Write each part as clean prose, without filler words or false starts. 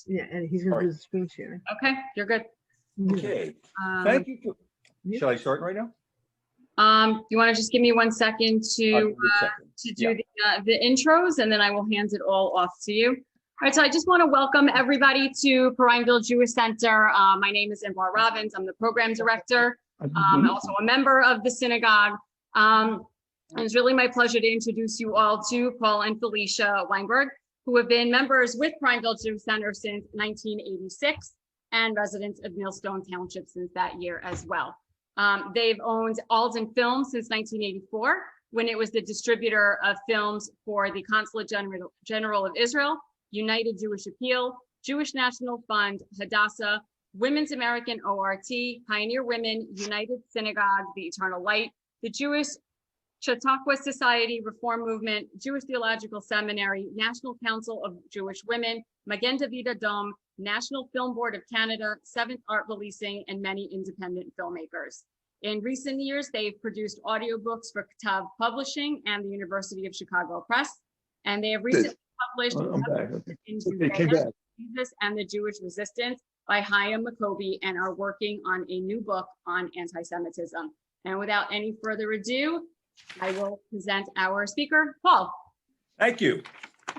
Yeah, and he's going to do the screen share. Okay, you're good. Okay, thank you. Shall I start right now? You want to just give me 1 second to do the intros, and then I will hand it all off to you. All right, so I just want to welcome everybody to Prineville Jewish Center. My name is Imbar Robbins. I'm the program director. I'm also a member of the synagogue. And it's really my pleasure to introduce you all to Paul and Felicia Weinberg, who have been members with Prineville Jewish Center since 1986 and residents of Millstone Township since that year as well. They've owned Alden Films since 1984, when it was the distributor of films for the Consulate General of Israel, United Jewish Appeal, Jewish National Fund, Hadassah, Women's American ORT, Pioneer Women, United Synagogue, the Eternal Light, the Jewish Chautauqua Society, Reform Movement, Jewish Theological Seminary, National Council of Jewish Women, Magen David Adom, National Film Board of Canada, Seventh Art Releasing, and many independent filmmakers. In recent years, they've produced audiobooks for Katav Publishing and the University of Chicago Press, and they have recently published Jesus and the Jewish Resistance by Chaim Maccoby, and are working on a new book on anti-Semitism. And without any further ado, I will present our speaker, Paul. Thank you.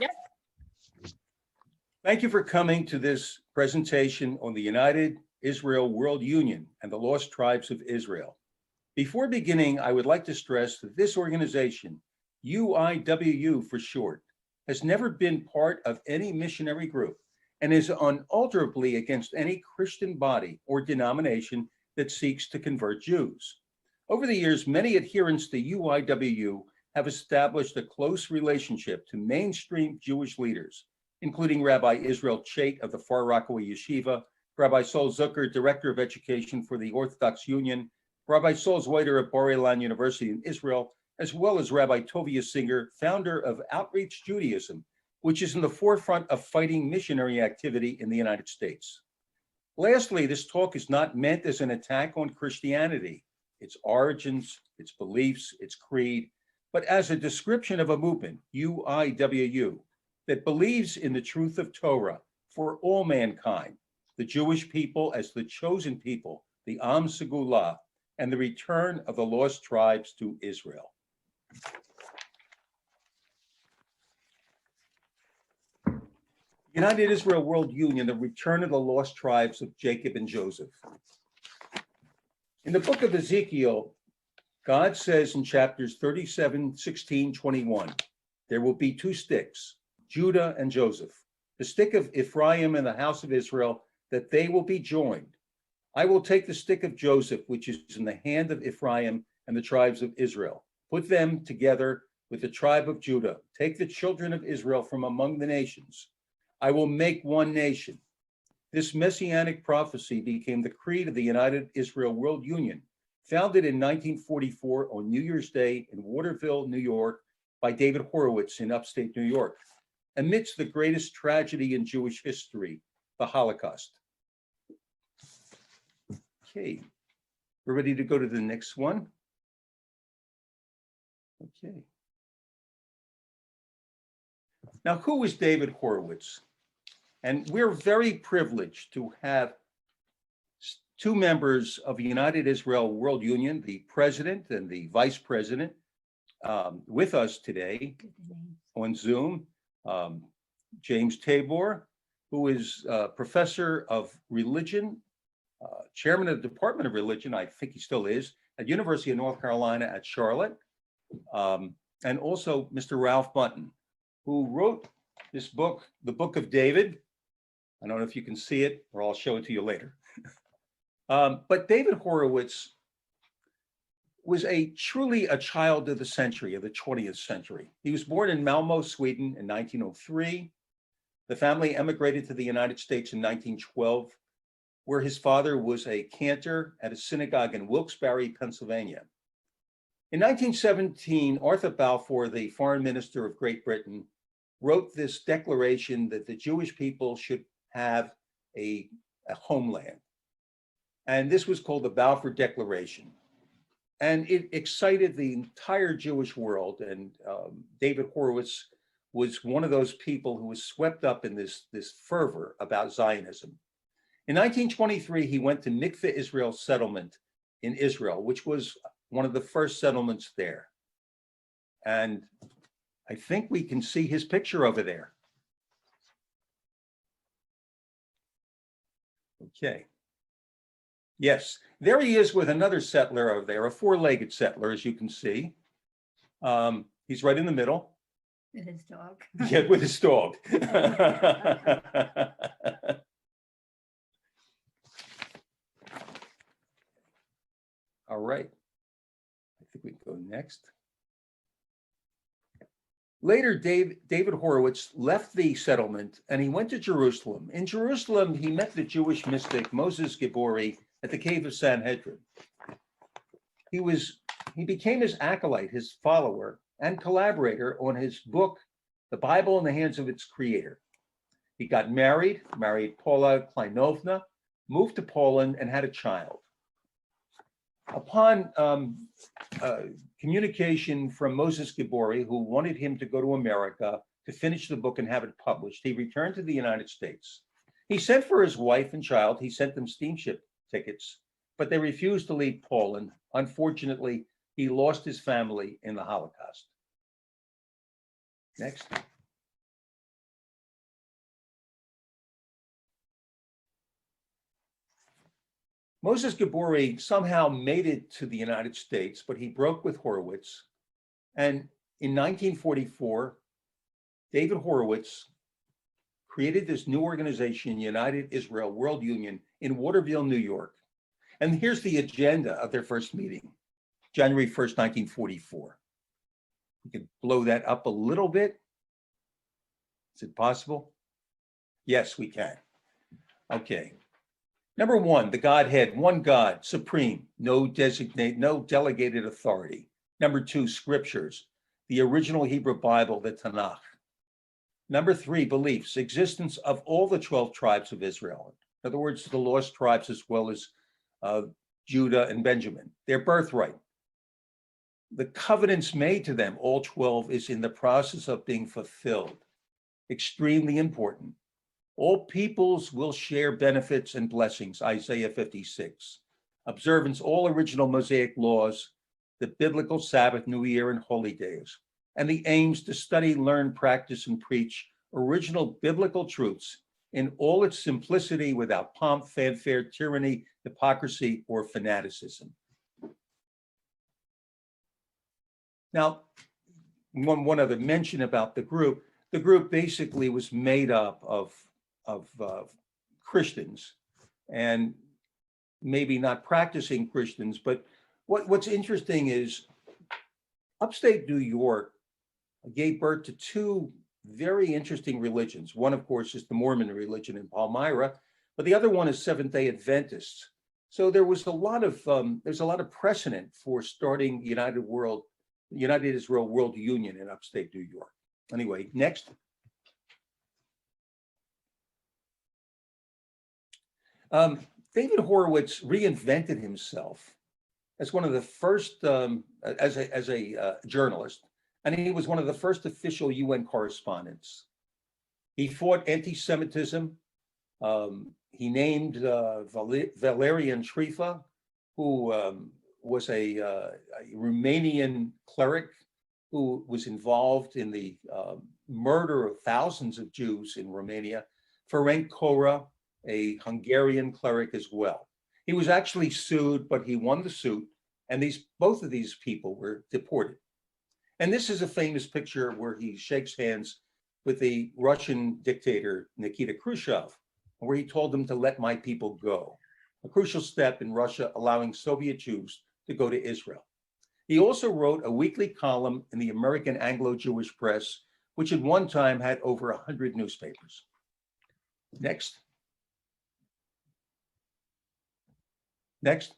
Yep. Thank you for coming to this presentation on the United Israel World Union and the Lost Tribes of Israel. Before beginning, I would like to stress that this organization, UIWU for short, has never been part of any missionary group and is unalterably against any Christian body or denomination that seeks to convert Jews. Over the years, many adherents to UIWU have established a close relationship to mainstream Jewish leaders, including Rabbi Israel Chait of the Far Rockaway Yeshiva, Rabbi Sol Zucker, Director of Education for the Orthodox Union, Rabbi Sol Zweiter of Bar Ilan University in Israel, as well as Rabbi Tovia Singer, founder of Outreach Judaism, which is in the forefront of fighting missionary activity in the United States. Lastly, this talk is not meant as an attack on Christianity, its origins, its beliefs, its creed, but as a description of a movement, UIWU, that believes in the truth of Torah for all mankind, the Jewish people as the chosen people, the Am Segulah, and the return of the lost tribes to Israel. United Israel World Union, the return of the lost tribes of Jacob and Joseph. In the book of Ezekiel, God says in chapters 37, 16, 21, there will be two sticks, Judah and Joseph, the stick of Ephraim and the house of Israel, that they will be joined. I will take the stick of Joseph, which is in the hand of Ephraim and the tribes of Israel, put them together with the tribe of Judah, take the children of Israel from among the nations. I will make one nation. This messianic prophecy became the creed of the United Israel World Union, founded in 1944 on New Year's Day in Waterville, New York, by David Horowitz in upstate New York, amidst the greatest tragedy in Jewish history, the Holocaust. Okay, we're ready to go to the next one. Okay. Now, who is David Horowitz? And we're very privileged to have two members of the United Israel World Union, the president and the vice president, with us today on Zoom. James Tabor, who is professor of religion, chairman of the Department of Religion, I think he still is, at University of North Carolina at Charlotte, and also Mr. Ralph Bunton, who wrote this book, The Book of David. I don't know if you can see it, or I'll show it to you later. But David Horowitz was truly a child of the century, of the 20th century. He was born in Malmo, Sweden in 1903. The family emigrated to the United States in 1912, where his father was a cantor at a synagogue in Wilkes-Barre, Pennsylvania. In 1917, Arthur Balfour, the foreign minister of Great Britain, wrote this declaration that the Jewish people should have a homeland. And this was called the Balfour Declaration. And it excited the entire Jewish world. And David Horowitz was one of those people who was swept up in this fervor about Zionism. In 1923, he went to Mikveh Israel settlement in Israel, which was one of the first settlements there. And I think we can see his picture over there. Okay. Yes, there he is with another settler over there, a four-legged settler, as you can see. He's right in the middle. With his dog. Yeah, with his dog. All right. I think we can go next. Later, David Horowitz left the settlement and he went to Jerusalem. In Jerusalem, he met the Jewish mystic Moses Gibori at the cave of Sanhedrin. He became his acolyte, his follower, and collaborator on his book, The Bible in the Hands of Its Creator. He got married Paula Kleinovna, moved to Poland, and had a child. Upon communication from Moses Gibori, who wanted him to go to America to finish the book and have it published, he returned to the United States. He sent for his wife and child. He sent them steamship tickets, but they refused to leave Poland. Unfortunately, he lost his family in the Holocaust. Next. Moses Gibori somehow made it to the United States, but he broke with Horowitz. And in 1944, David Horowitz created this new organization, United Israel World Union, in Waterville, New York. And here's the agenda of their first meeting, January 1st, 1944. We could blow that up a little bit. Is it possible? Yes, we can. Okay. Number one, the Godhead, one God, supreme, no delegated authority. Number two, scriptures, the original Hebrew Bible, the Tanakh. Number three, beliefs, existence of all the 12 tribes of Israel. In other words, the lost tribes as well as Judah and Benjamin, their birthright. The covenants made to them, all 12, is in the process of being fulfilled. Extremely important. All peoples will share benefits and blessings, Isaiah 56. Observance, all original Mosaic laws, the biblical Sabbath, New Year, and holy days. And the aims to study, learn, practice, and preach original biblical truths in all its simplicity without pomp, fanfare, tyranny, hypocrisy, or fanaticism. Now, one other mention about the group. The group basically was made up of Christians and maybe not practicing Christians, but what's interesting is upstate New York gave birth to two very interesting religions. One, of course, is the Mormon religion in Palmyra, but the other one is Seventh-day Adventists. So there's a lot of precedent for starting United Israel World Union in upstate New York. Anyway, next. David Horowitz reinvented himself as one of the first, as a journalist, and he was one of the first official UN correspondents. He fought anti-Semitism. He named Valerian Trifa, who was a Romanian cleric who was involved in the murder of thousands of Jews in Romania. Ferenc Kora, a Hungarian cleric as well. He was actually sued, but he won the suit, and both of these people were deported. And this is a famous picture where he shakes hands with the Russian dictator Nikita Khrushchev, where he told him to let my people go, a crucial step in Russia allowing Soviet Jews to go to Israel. He also wrote a weekly column in the American Anglo-Jewish press, which at one time had over 100 newspapers. Next. Next.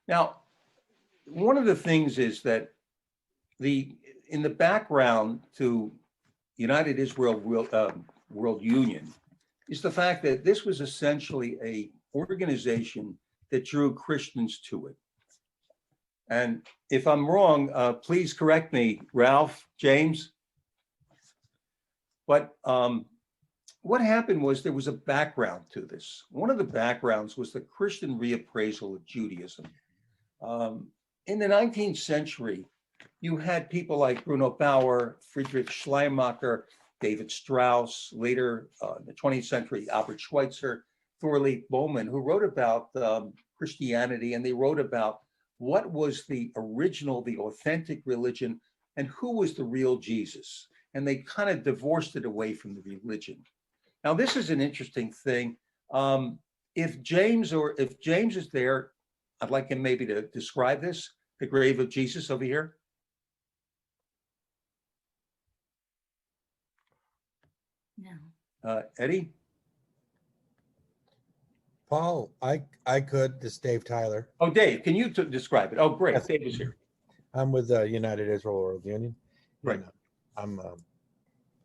Now, one of the things is that in the background to United Israel World Union is the fact that this was essentially an organization that drew Christians to it. And if I'm wrong, please correct me, Ralph, James. But what happened was there was a background to this. One of the backgrounds was the Christian reappraisal of Judaism. In the 19th century, you had people like Bruno Bauer, Friedrich Schleiermacher, David Strauss, later in the 20th century, Albert Schweitzer, Thorleif Bowman, who wrote about Christianity, and they wrote about what was the original, the authentic religion, and who was the real Jesus. And they kind of divorced it away from the religion. Now, this is an interesting thing. If James is there, I'd like him maybe to describe this, the grave of Jesus over here. No. Eddie? Paul, I could. This is Dave Tyler. Oh, Dave, can you describe it? Oh, great. Yes. Dave is here. I'm with the United Israel World Union. Right. And,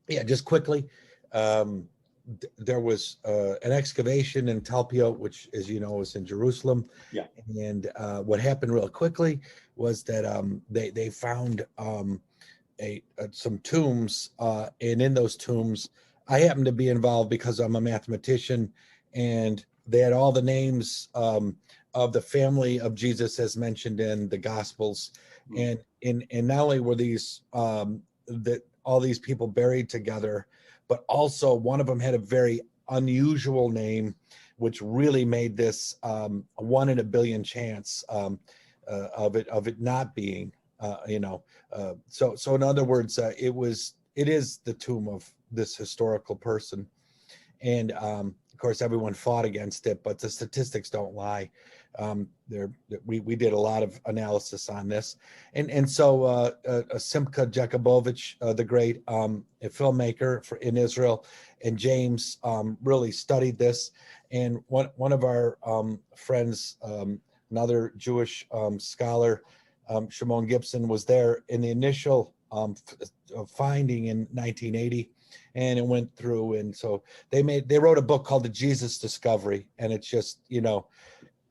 yeah, just quickly, there was an excavation in Talpiot, which, as you know, is in Jerusalem. Yeah. And what happened real quickly was that they found some tombs, and in those tombs, I happen to be involved because I'm a mathematician, and they had all the names of the family of Jesus as mentioned in the Gospels, and not only were these all these people buried together, but also one of them had a very unusual name, which really made this a 1 in a billion chance of it not being, So in other words, it is the tomb of this historical person, and of course everyone fought against it, but the statistics don't lie. We did a lot of analysis on this, and so Simcha Jakubowicz, the great filmmaker in Israel, and James really studied this, and one of our friends, another Jewish scholar, Shimon Gibson, was there in the initial finding in 1980, and it went through, and so they wrote a book called The Jesus Discovery, and it's just,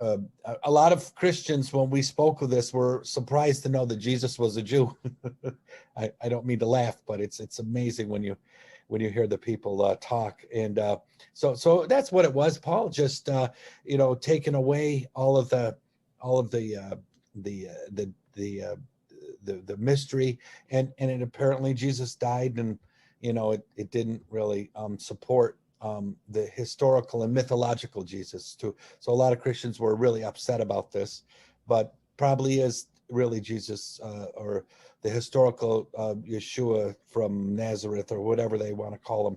a lot of Christians, when we spoke of this, were surprised to know that Jesus was a Jew. I don't mean to laugh, but it's amazing when you hear the people talk, and so that's what it was, Paul. Just taking away all of the mystery, and it apparently Jesus died, and it didn't really support the historical and mythological Jesus too. So a lot of Christians were really upset about this, but probably is really Jesus or the historical Yeshua from Nazareth, or whatever they want to call him.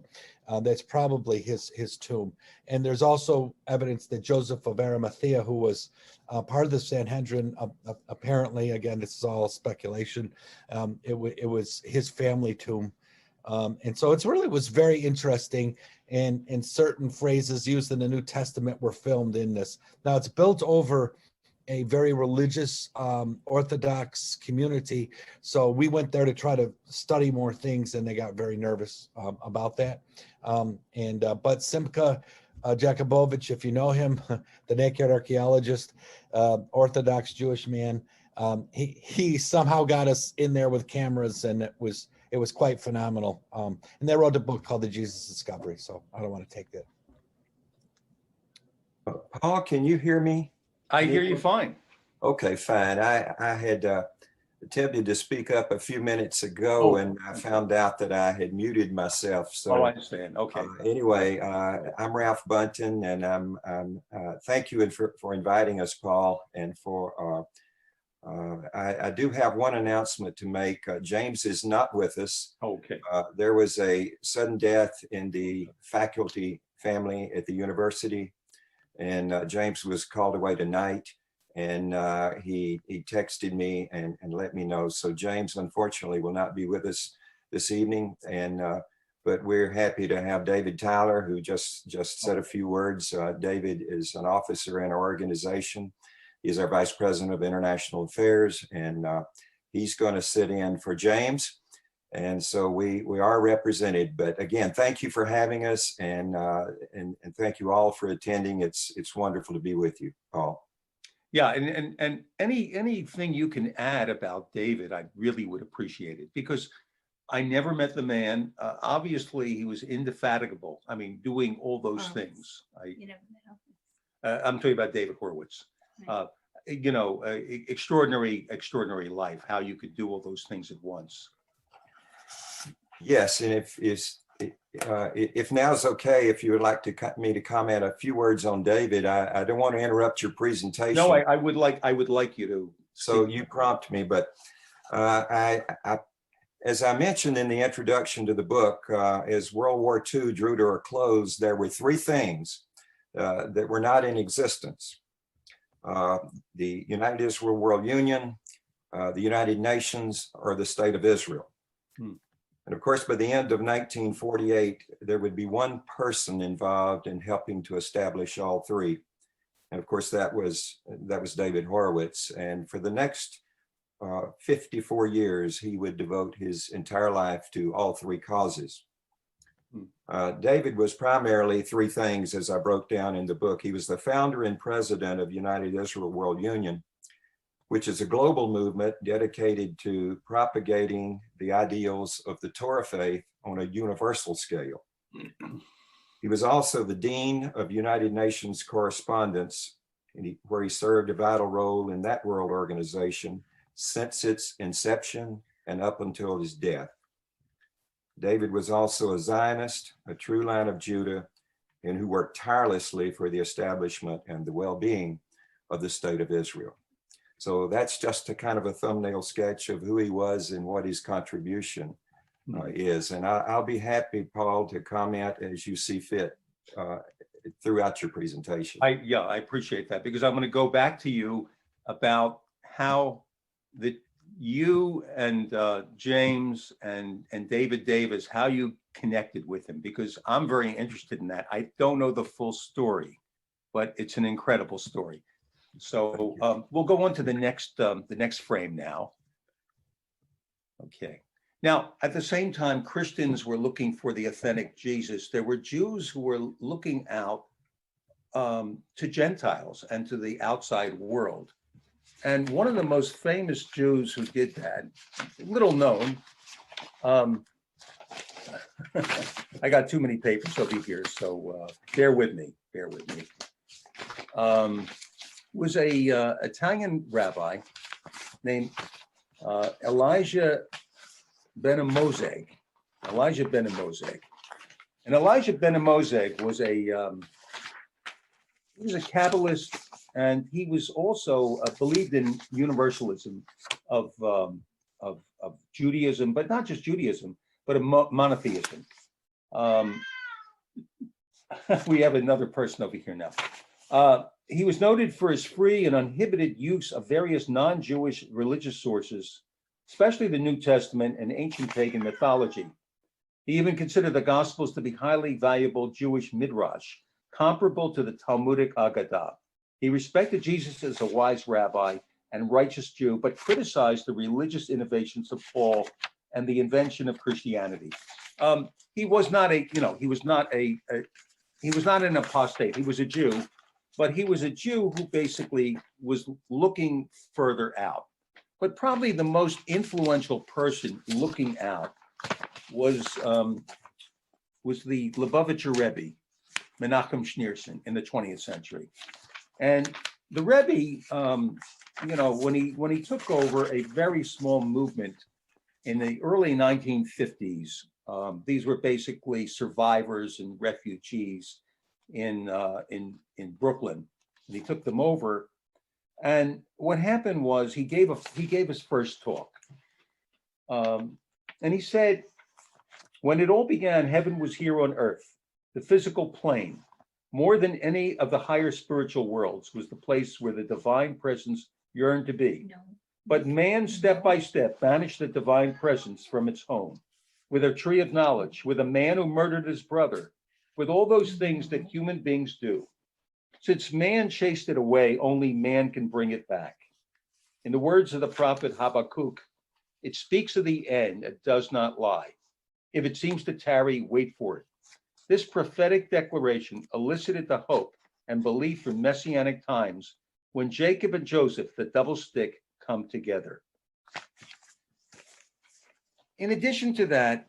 That's probably his tomb. And there's also evidence that Joseph of Arimathea, who was part of the Sanhedrin, apparently, again, this is all speculation, it was his family tomb. And so it really was very interesting, and certain phrases used in the New Testament were filmed in this. Now, it's built over a very religious Orthodox community, so we went there to try to study more things, and they got very nervous about that. But Simcha Jakubowicz, if you know him, the naked archaeologist, Orthodox Jewish man, he somehow got us in there with cameras, and it was quite phenomenal. And they wrote a book called The Jesus Discovery, so I don't want to take that. Paul, can you hear me? I hear you fine. Okay, fine. I had attempted to speak up a few minutes ago, and I found out that I had muted myself. So I understand. Okay. Anyway, I'm Ralph Bunton, and I'm thank you for inviting us, Paul, and for I do have one announcement to make. James is not with us. Okay. There was a sudden death in the faculty family at the university, and James was called away tonight, and he texted me and let me know. So James, unfortunately, will not be with us this evening, and but we're happy to have David Tyler, who just said a few words. David is an officer in our organization. He's our Vice President of International Affairs, and he's going to sit in for James. And so we are represented. But again, thank you for having us, and thank you all for attending. It's wonderful to be with you, Paul. Yeah, and anything you can add about David, I really would appreciate it, because I never met the man. Obviously, he was indefatigable. I mean, doing all those things. You never know. I'm talking about David Horowitz. Extraordinary life, how you could do all those things at once. Yes, and if now's okay, if you would like me to comment a few words on David, I don't want to interrupt your presentation. No, I would like you to. So you prompt me, but as I mentioned in the introduction to the book, as World War II drew to a close, there were three things that were not in existence. The United Israel World Union, the United Nations, or the State of Israel. And of course, by the end of 1948, there would be one person involved in helping to establish all three. And of course, that was David Horowitz. And for the next 54 years, he would devote his entire life to all three causes. David was primarily three things, as I broke down in the book. He was the founder and president of United Israel World Union, which is a global movement dedicated to propagating the ideals of the Torah faith on a universal scale. He was also the dean of United Nations Correspondence, where he served a vital role in that world organization since its inception and up until his death. David was also a Zionist, a true line of Judah, and who worked tirelessly for the establishment and the well-being of the State of Israel. So that's just a kind of a thumbnail sketch of who he was and what his contribution is. And I'll be happy, Paul, to comment as you see fit throughout your presentation. I appreciate that, because I'm going to go back to you about how you and James and David Davis, how you connected with him, because I'm very interested in that. I don't know the full story, but it's an incredible story. So we'll go on to the next frame now. Okay. Now, at the same time, Christians were looking for the authentic Jesus. There were Jews who were looking out to Gentiles and to the outside world. And one of the most famous Jews who did that, little known, I got too many papers over here, so bear with me. Was a Italian rabbi named Elijah ben Amozeg. And Elijah ben Amozeg was a Kabbalist, and he was also believed in universalism of Judaism, but not just Judaism, but a monotheism. We have another person over here now. He was noted for his free and uninhibited use of various non-Jewish religious sources, especially the New Testament and ancient pagan mythology. He even considered the Gospels to be highly valuable Jewish midrash, comparable to the Talmudic Agadah. He respected Jesus as a wise rabbi and righteous Jew, but criticized the religious innovations of Paul and the invention of Christianity. He was not an apostate. He was a Jew, but he was a Jew who basically was looking further out. But probably the most influential person looking out was the Lubavitcher Rebbe, Menachem Schneerson, in the 20th century. And the Rebbe, when he took over a very small movement in the early 1950s, these were basically survivors and refugees in Brooklyn. And he took them over. And what happened was he gave his first talk. And he said, when it all began, heaven was here on earth, the physical plane. More than any of the higher spiritual worlds was the place where the divine presence yearned to be. But man, step by step, banished the divine presence from its home, with a tree of knowledge, with a man who murdered his brother, with all those things that human beings do. Since man chased it away, only man can bring it back. In the words of the prophet Habakkuk, it speaks of the end, it does not lie. If it seems to tarry, wait for it. This prophetic declaration elicited the hope and belief from messianic times, when Jacob and Joseph, the double stick, come together. In addition to that,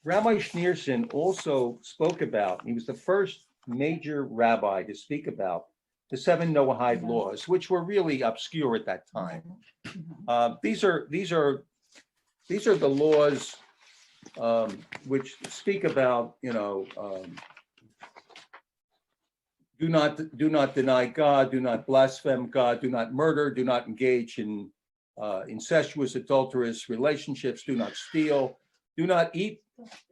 Rabbi Schneerson also spoke about, he was the first major rabbi to speak about the 7 Noahide laws, which were really obscure at that time. These are the laws which speak about, do not deny God, do not blaspheme God, do not murder, do not engage in incestuous, adulterous relationships, do not steal, do not eat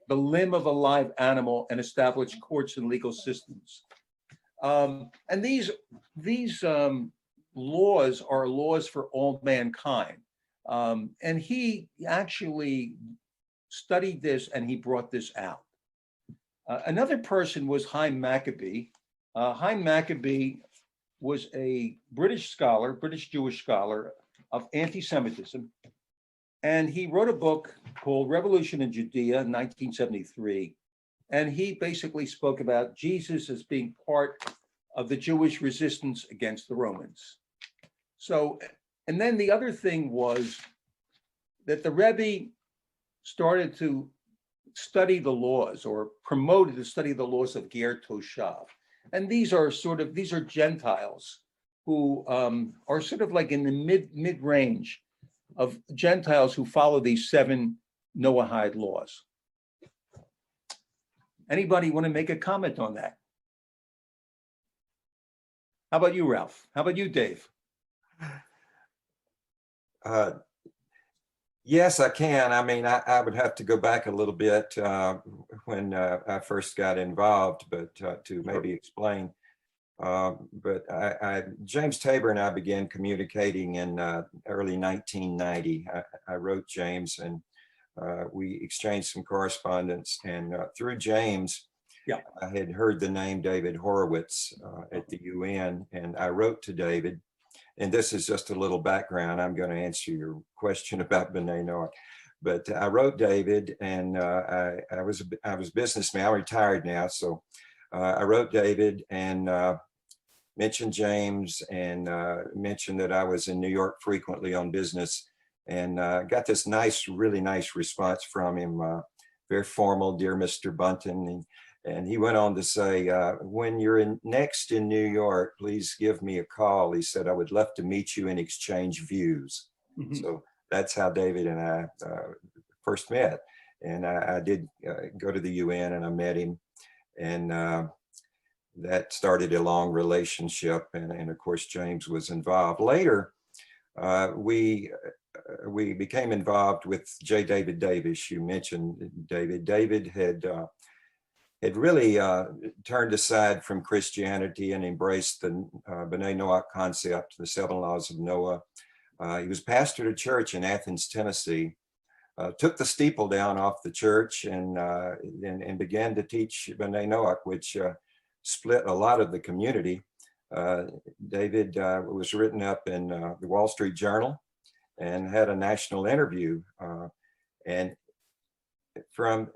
the limb of a live animal, and establish courts and legal systems. And these laws are laws for all mankind. And he actually studied this and he brought this out. Another person was Chaim Maccabee. Chaim Maccabee was a British scholar, British Jewish scholar of anti-Semitism. And he wrote a book called Revolution in Judea in 1973. And he basically spoke about Jesus as being part of the Jewish resistance against the Romans. So, and then the other thing was that the Rebbe started to study the laws, or promoted to study the laws of Ger Toshav. And these are Gentiles who are sort of like in the mid-range of Gentiles who follow these 7 Noahide laws. Anybody want to make a comment on that? How about you, Ralph? How about you, Dave? Yes, I can. I mean, I would have to go back a little bit when I first got involved, but to maybe explain. But James Tabor and I began communicating in early 1990. I wrote James, and we exchanged some correspondence. And through James, I had heard the name David Horowitz at the UN, and I wrote to David. And this is just a little background. I'm going to answer your question about B'nai Noach. But I wrote David, and I was a businessman. I'm retired now, so I wrote David and mentioned James, and mentioned that I was in New York frequently on business, and got this really nice response from him. Very formal, dear Mr. Bunton. And he went on to say, when you're next in New York, please give me a call. He said, I would love to meet you and exchange views. Mm-hmm. So that's how David and I first met. And I did go to the UN, and I met him. And that started a long relationship. And of course, James was involved. Later, we became involved with J. David Davis. You mentioned David. David had really turned aside from Christianity and embraced the B'nai Noach concept, the 7 laws of Noah. He was pastor at a church in Athens, Tennessee, took the steeple down off the church and began to teach B'nai Noach, which split a lot of the community. David was written up in the Wall Street Journal and had a national interview. And from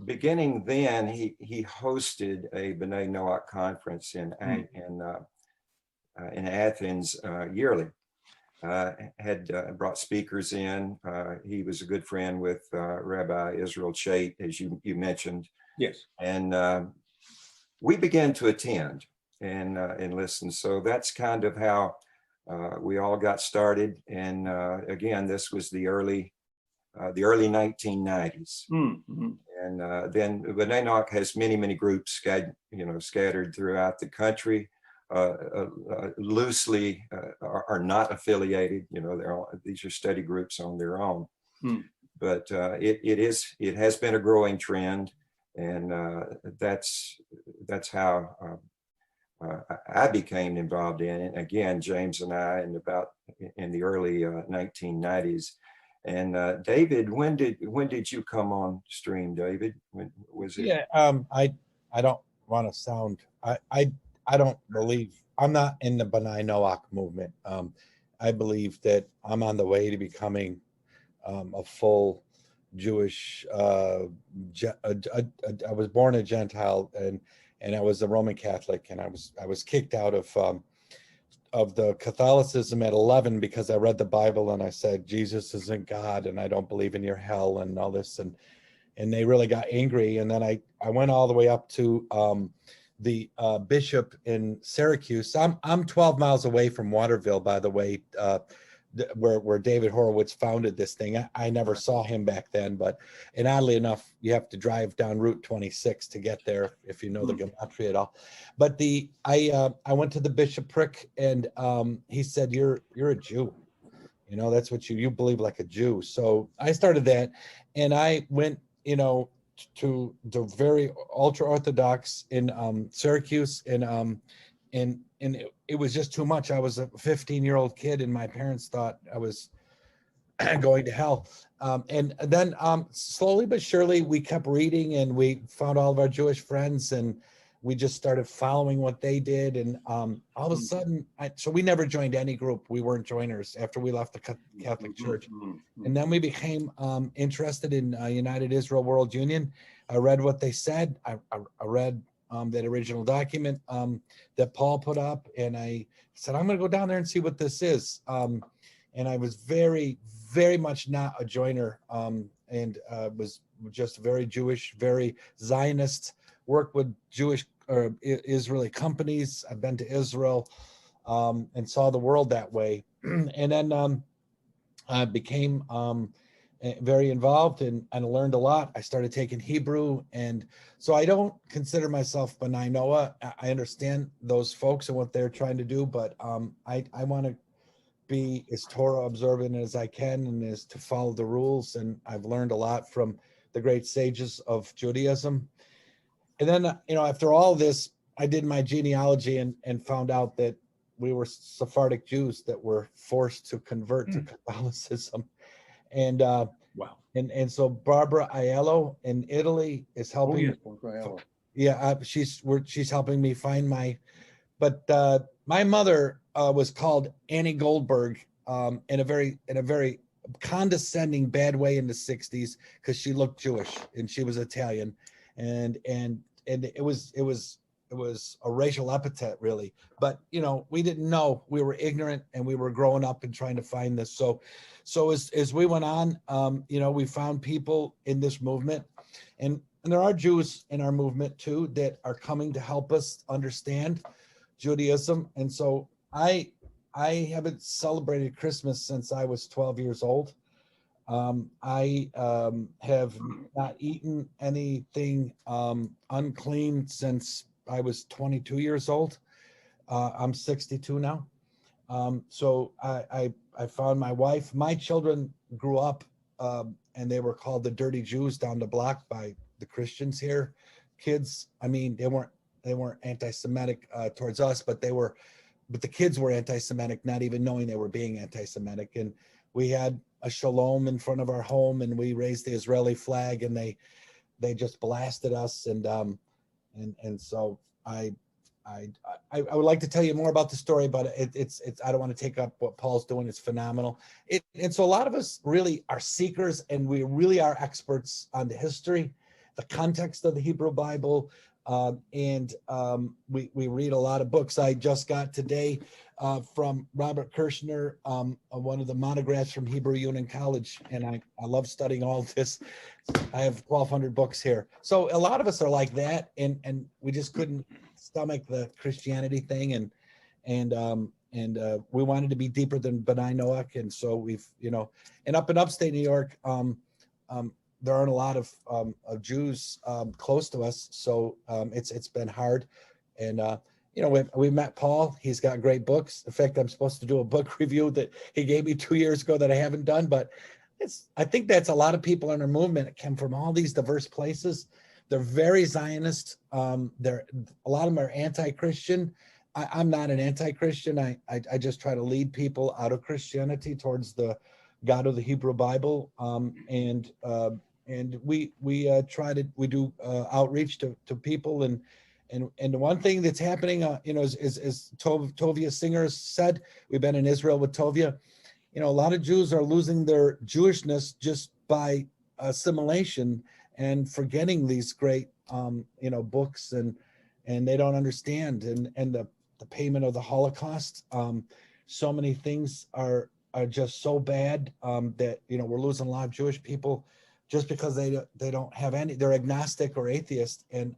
beginning then, he hosted a B'nai Noach conference in Athens yearly. Had brought speakers in. He was a good friend with Rabbi Israel Chait, as you mentioned. Yes. And we began to attend and listen. So that's kind of how we all got started. And again, this was the early 1990s. Mm-hmm. And then B'nai Noach has many groups scattered throughout the country, loosely are not affiliated. These are study groups on their own. But it has been a growing trend, and that's how I became involved in it. Again, James and I, in the early 1990s. And David, when did you come on stream, David? When was it? Yeah, I don't want to sound. I don't believe I'm not in the B'nai Noach movement. I believe that I'm on the way to becoming a full Jewish. I was born a Gentile, and I was a Roman Catholic, and I was kicked out of the Catholicism at 11 because I read the Bible and I said Jesus isn't God and I don't believe in your hell and all this, and they really got angry. And then I went all the way up to the bishop in Syracuse. I'm 12 miles away from Waterville, by the way, where David Horowitz founded this thing. I never saw him back then, and oddly enough, you have to drive down Route 26 to get there if you know the gematria at all. But I went to the bishopric, and he said, "You're a Jew, you know, that's what you believe like a Jew." So I started that, and I went, you know, to the very ultra orthodox in Syracuse, and it was just too much. I was a 15-year-old kid, and my parents thought I was going to hell. And then slowly but surely, we kept reading, and we found all of our Jewish friends, and we just started following what they did. And all of a sudden, so we never joined any group. We weren't joiners after we left the Catholic Church. And then we became interested in United Israel World Union. I read what they said. I read that original document that Paul put up, and I said, I'm going to go down there and see what this is. And I was very, very much not a joiner, and was just very Jewish, very Zionist, worked with Jewish or Israeli companies. I've been to Israel and saw the world that way. And then I became very involved and learned a lot. I started taking Hebrew. And so I don't consider myself B'nai Noah. I understand those folks and what they're trying to do, but I want to be as Torah observant as I can and as to follow the rules. And I've learned a lot from the great sages of Judaism. And then, you know, after all this, I did my genealogy and found out that we were Sephardic Jews that were forced to convert to Catholicism. And Wow. And so Barbara Aiello in Italy is helping. She's helping me find but my mother was called Annie Goldberg in a very condescending, bad way in the 60s because she looked Jewish and she was Italian, and it was a racial epithet, really. But you know, we didn't know, we were ignorant, and we were growing up and trying to find this. So as we went on, you know, we found people in this movement, and there are Jews in our movement too that are coming to help us understand Judaism. And so I haven't celebrated Christmas since I was 12 years old. I have not eaten anything unclean since I was 22 years old. I'm 62 now. So I found my wife. My children grew up and they were called the dirty Jews down the block by the Christians here. Kids, I mean, they weren't anti-Semitic towards us, but the kids were anti-Semitic, not even knowing they were being anti-Semitic. And we had a shalom in front of our home, and we raised the Israeli flag, and they just blasted us. And so I would like to tell you more about the story, but it's I don't want to take up what Paul's doing. It's phenomenal. And so a lot of us really are seekers, and we really are experts on the history, the context of the Hebrew Bible, and we read a lot of books. I just got today from Robert Kirshner, one of the monographs from Hebrew Union College, and I love studying all this. I have 1,200 books here. So a lot of us are like that, and we just couldn't stomach the Christianity thing, and we wanted to be deeper than B'nai Noah, and so we've, you know, and up in upstate New York, there aren't a lot of Jews close to us, so it's been hard. And you know, we met Paul. He's got great books. In fact, I'm supposed to do a book review that he gave me 2 years ago that I haven't done. But I think that's a lot of people in our movement that come from all these diverse places. They're very Zionist. A lot of them are anti-Christian. I'm not an anti-Christian. I just try to lead people out of Christianity towards the God of the Hebrew Bible. And we do outreach to people, and the one thing that's happening, you know, as Tovia Singer said, we've been in Israel with Tovia. You know, a lot of Jews are losing their Jewishness just by assimilation and forgetting these great, you know, books, and they don't understand. And the payment of the Holocaust. So many things are just so bad that, you know, we're losing a lot of Jewish people just because they don't have any, they're agnostic or atheist. And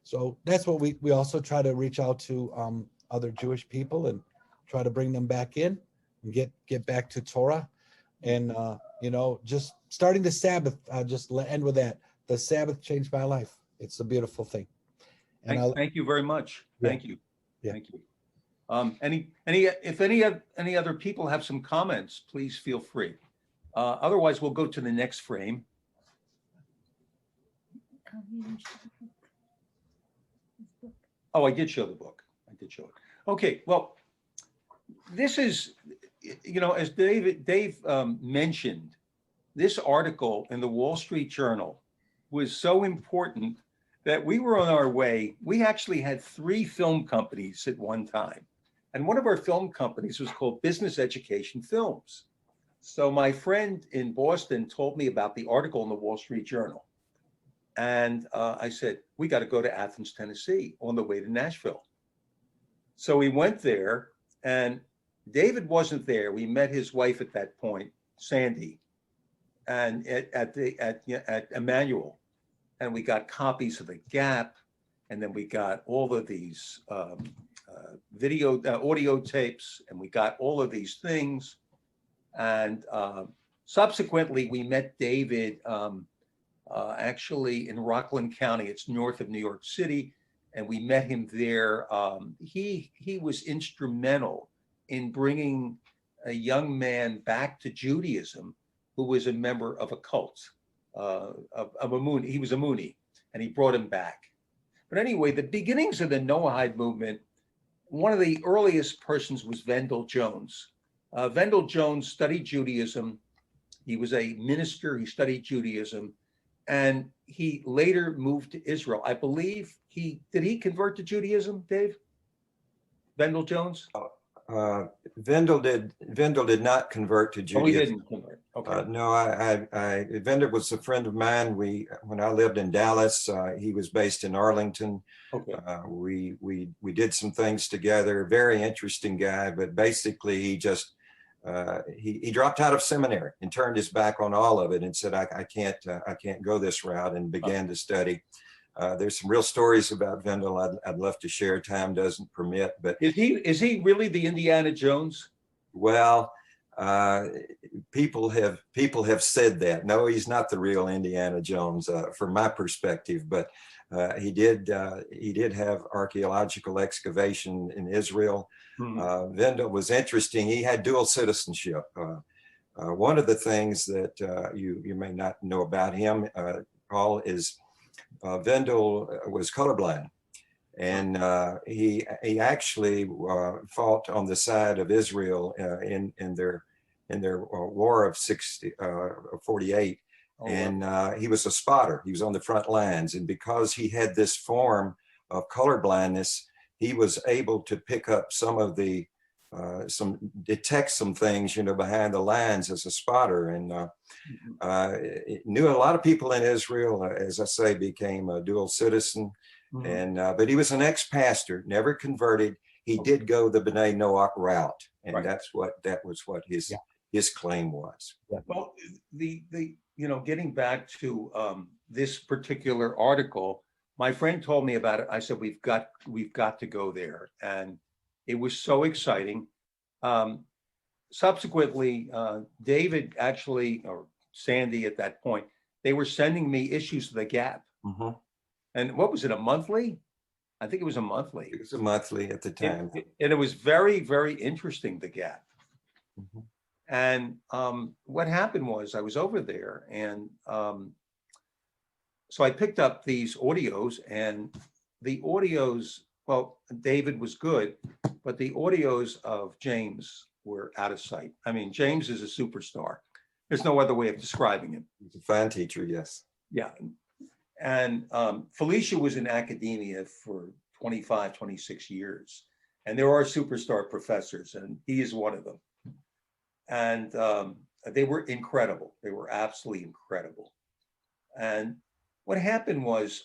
so that's what we also try to reach out to other Jewish people and try to bring them back in and get back to Torah. And, you know, just starting the Sabbath, just end with that. The Sabbath changed my life. It's a beautiful thing. And Thank you very much. Yeah. Thank you. Yeah. Thank you. If any other people have some comments, please feel free. Otherwise, we'll go to the next frame. Oh, I did show the book. I did show it. Okay, well, this is, you know, as Dave mentioned, this article in the Wall Street Journal was so important that we were on our way. We actually had 3 film companies at one time. And one of our film companies was called Business Education Films. So my friend in Boston told me about the article in the Wall Street Journal. And I said, we got to go to Athens, Tennessee on the way to Nashville. So we went there, and David wasn't there. We met his wife at that point, Sandy, and at Emmanuel. And we got copies of The Gap, and then we got all of these audio tapes, and we got all of these things. And subsequently, we met David actually in Rockland County. It's north of New York City, and we met him there. He was instrumental in bringing a young man back to Judaism who was a member of a cult. Of a Moon, he was a Mooney, and he brought him back. But anyway, the beginnings of the Noahide movement, one of the earliest persons was Vendell Jones. Vendell Jones studied Judaism. He was a minister. He studied Judaism, and he later moved to Israel. I believe did he convert to Judaism, Dave? Vendell Jones? Vendell did not convert to Judaism. Oh, he didn't convert. Okay. No, Vendell was a friend of mine. When I lived in Dallas, he was based in Arlington. Okay. We did some things together. Very interesting guy, but basically he just he dropped out of seminary and turned his back on all of it and said, I can't go this route, and began to study. There's some real stories about Vendell I'd love to share. Time doesn't permit, but is he really the Indiana Jones? Well, people have said that. No, he's not the real Indiana Jones from my perspective, but he did have archaeological excavation in Israel. Mm-hmm. Vendell was interesting. He had dual citizenship. One of the things that you may not know about him, Paul, is Vendell was colorblind, and he actually fought on the side of Israel in their war of 48. Oh, and wow. He was a spotter. He was on the front lines, and because he had this form of colorblindness, he was able to pick up some of the detect some things, you know, behind the lines as a spotter, and knew a lot of people in Israel. As I say, became a dual citizen, and but he was an ex-pastor, never converted. He did go the B'nai Noach route, and Right. that was what his claim was. Well, the you know, getting back to this particular article, my friend told me about it. I said, we've got to go there, and it was so exciting. Subsequently, David actually, or Sandy at that point, they were sending me issues of The Gap. Mm-hmm. And what was it, a monthly? I think it was a monthly. It was a monthly at the time. And it was very, very interesting, The Gap. Mm-hmm. And what happened was I was over there, and so I picked up these audios, and the audios, well, David was good, but the audios of James were out of sight. I mean, James is a superstar. There's no other way of describing him. He's a fine teacher, yes. Yeah. And Felicia was in academia for 25, 26 years. And there are superstar professors, and he is one of them. And they were incredible. They were absolutely incredible. And what happened was,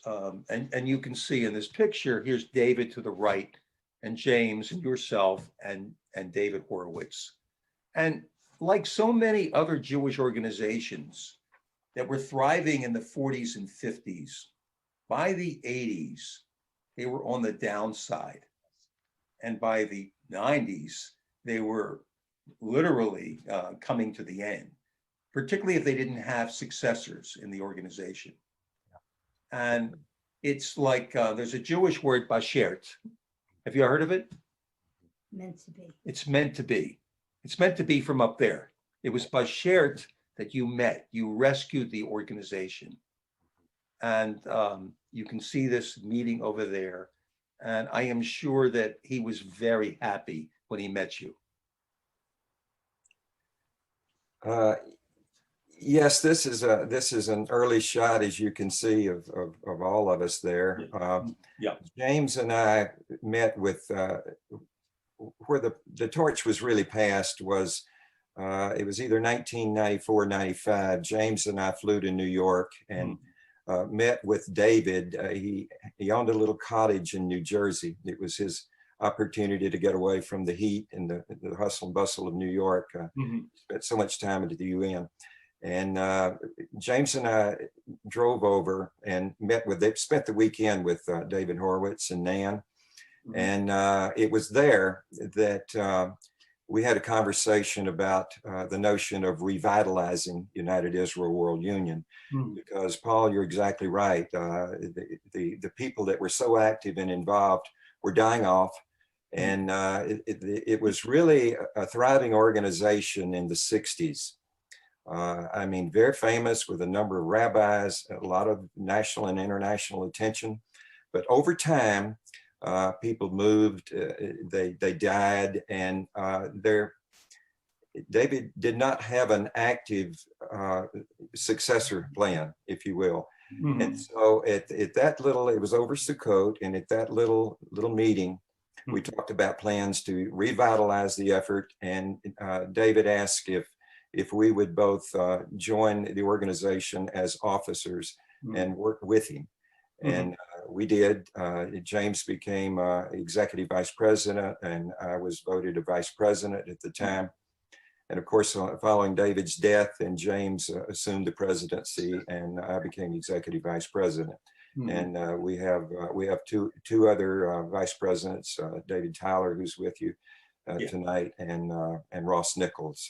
and you can see in this picture, here's David to the right, and James and yourself and David Horowitz. And like so many other Jewish organizations that were thriving in the 40s and 50s, by the 80s, they were on the downside. And by the 90s, they were literally coming to the end, particularly if they didn't have successors in the organization. And it's like there's a Jewish word, bashert. Have you heard of it? Meant to be. It's meant to be. It's meant to be from up there. It was bashert that you met. You rescued the organization. And you can see this meeting over there. And I am sure that he was very happy when he met you. Yes, this is an early shot, as you can see, of all of us there. Yeah. James and I met with where the torch was really passed was it was either 1994, 95. James and I flew to New York and met with David. He owned a little cottage in New Jersey. It was his opportunity to get away from the heat and the hustle and bustle of New York. Spent so much time at the UN. And James and I drove over and spent the weekend with David Horowitz and Nan. And it was there that we had a conversation about the notion of revitalizing United Israel World Union. Because Paul, you're exactly right. The people that were so active and involved were dying off. And it was really a thriving organization in the 60s. I mean, very famous with a number of rabbis, a lot of national and international attention. But over time, people moved, they died, and David did not have an active successor plan, if you will. And so at that little, it was over Sukkot, and at that little meeting, we talked about plans to revitalize the effort. And David asked if we would both join the organization as officers and work with him. And we did. James became executive vice president, and I was voted a vice president at the time. And of course, following David's death, and James assumed the presidency, and I became executive vice president. And we have two other vice presidents, David Tyler, who's with you tonight, and Ross Nichols,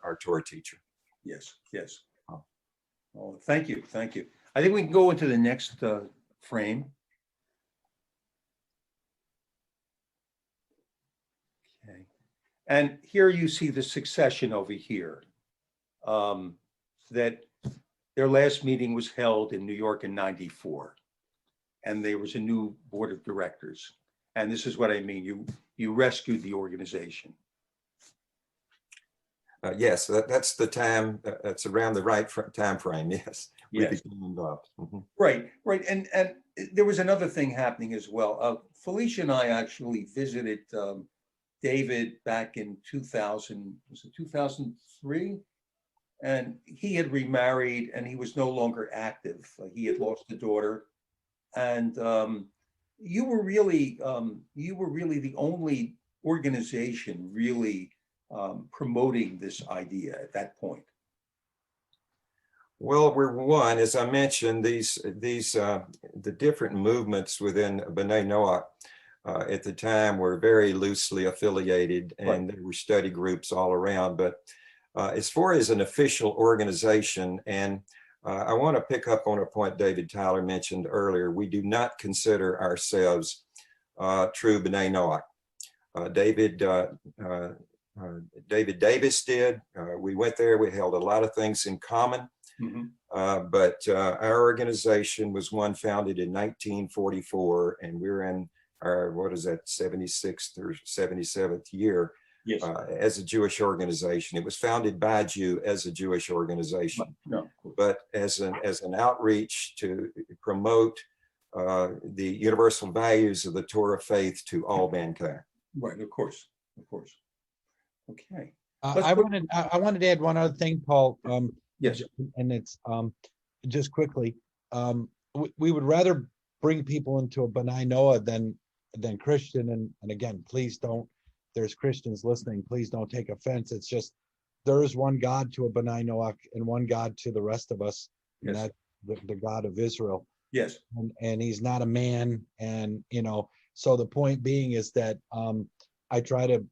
our tour teacher. Yes. Oh, thank you. I think we can go into the next frame. Okay. And here you see the succession over here. That their last meeting was held in New York in '94. And there was a new board of directors. And this is what I mean. You rescued the organization. Yes, that's the time. That's around the right time frame. Yes, we became involved. Right. And there was another thing happening as well. Felicia and I actually visited David back in 2000. Was it 2003? And he had remarried, and he was no longer active. He had lost a daughter, and you were really the only organization really promoting this idea at that point. Well, we're one, as I mentioned, the different movements within B'nai Noach at the time were very loosely affiliated, and there were study groups all around. But as far as an official organization, and I want to pick up on a point David Tyler mentioned earlier, we do not consider ourselves true B'nai Noach. David Davis did. We went there, we held a lot of things in common. But our organization was one founded in 1944, and we're in our, 76th or 77th year as a Jewish organization. It was founded by a Jew as a Jewish organization, but as an outreach to promote the universal values of the Torah faith to all mankind. Right, of course. Okay. I wanted to add one other thing, Paul. Yes. And it's just quickly, we would rather bring people into a B'nai Noah than than Christian. And again, please don't, there's Christians listening, please don't take offense. It's just, there is one God to a Benai Noach and one God to the rest of us. And Yes. that's the God of Israel. Yes. And he's not a man. And, so the point being is that I try to,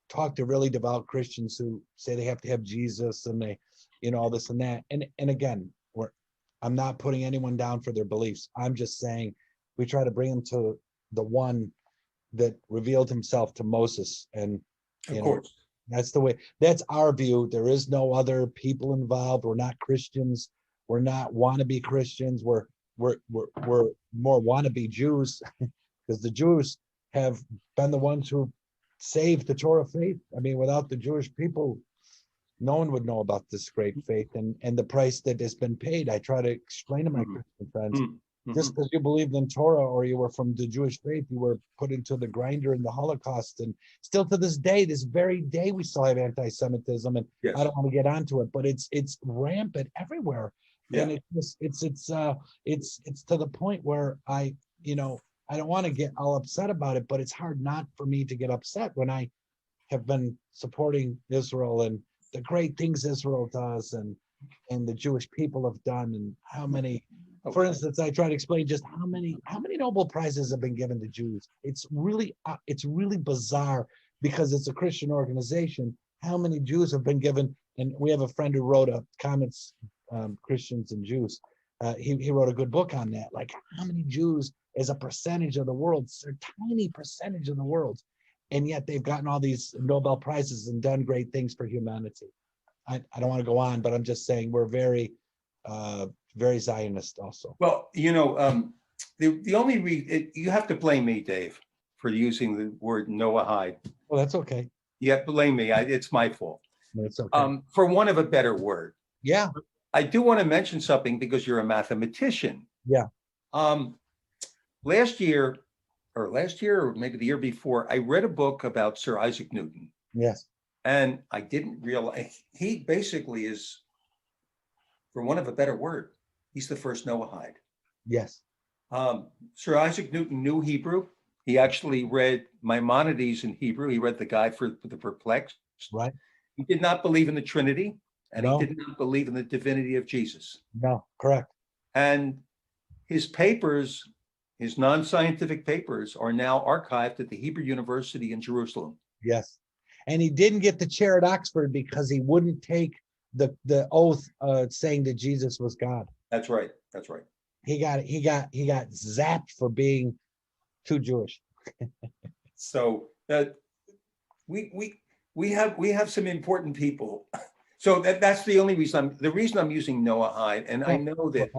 talk to really devout Christians who say they have to have Jesus and they, all this and that. And again, I'm not putting anyone down for their beliefs. I'm just saying we try to bring them to the one that revealed himself to Moses. And Of course. that's the way, that's our view. There is no other people involved. We're not Christians. We're not wannabe Christians. We're more wannabe Jews because the Jews have been the ones who saved the Torah faith. I mean, without the Jewish people, no one would know about this great faith and the price that has been paid. I try to explain to my Christian friends, just because you believed in Torah or you were from the Jewish faith, you were put into the grinder in the Holocaust. And still to this day, this very day, we still have anti-Semitism. And Yes. I don't want to get onto it, but it's rampant everywhere. Yeah. And it's to the point where I don't want to get all upset about it, but it's hard not for me to get upset when I have been supporting Israel and the great things Israel does and the Jewish people have done and how many, for instance, I try to explain just how many Nobel Prizes have been given to Jews. It's really bizarre because it's a Christian organization. How many Jews have been given? And we have a friend who wrote a comments, Christians and Jews. He wrote a good book on that. Like how many Jews as a percentage of the world? It's a tiny percentage of the world. And yet they've gotten all these Nobel Prizes and done great things for humanity. I don't want to go on, but I'm just saying we're very Zionist also. Well, the only reason you have to blame me, Dave, for using the word Noahide. Well, that's okay. Yeah, blame me. It's my fault. It's okay. For want of a better word. Yeah. I do want to mention something because you're a mathematician. Yeah. Last year, or maybe the year before, I read a book about Sir Isaac Newton. Yes. And I didn't realize he basically is, for want of a better word, he's the first Noahide. Yes. Sir Isaac Newton knew Hebrew. He actually read Maimonides in Hebrew. He read the Guide for the Perplexed. Right. He did not believe in the Trinity, and No. he did not believe in the divinity of Jesus. No, correct. And his papers, his non-scientific papers, are now archived at the Hebrew University in Jerusalem. Yes. And he didn't get the chair at Oxford because he wouldn't take the oath saying that Jesus was God. That's right. That's right. He got zapped for being too Jewish. So we have some important people. So that's the only reason I'm using Noahide. And I know that